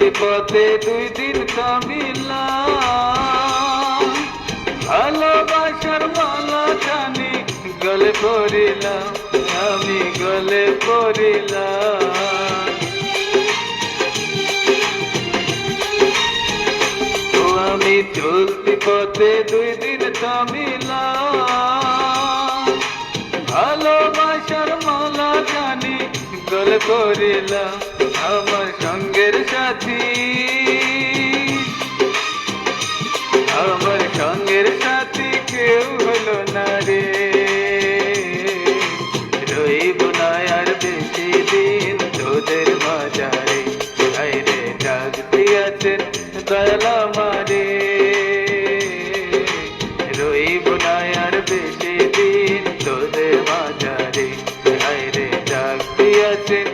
চলতি পথে দুই দিন থামিলাম, ভালোবাসার মালা জানি গলে পড়িলাম, আমি গলে পড়িলাম। ও আমি চলতি পথে দুই দিন থামিলাম, ভালোবাসার মালা জানি গলে পড়িলাম। আমার সঙ্গের সাথী, আমার সঙ্গের সাথী কেউ হলো না রে। রইব না আর বেশি দিন তোদের বাজারে, আইরে ডাক দিয়াছেন দয়াল আমারে। রইব না আর বেশি দিন তোদের বাজারে, আইরে ডাক দিয়াছেন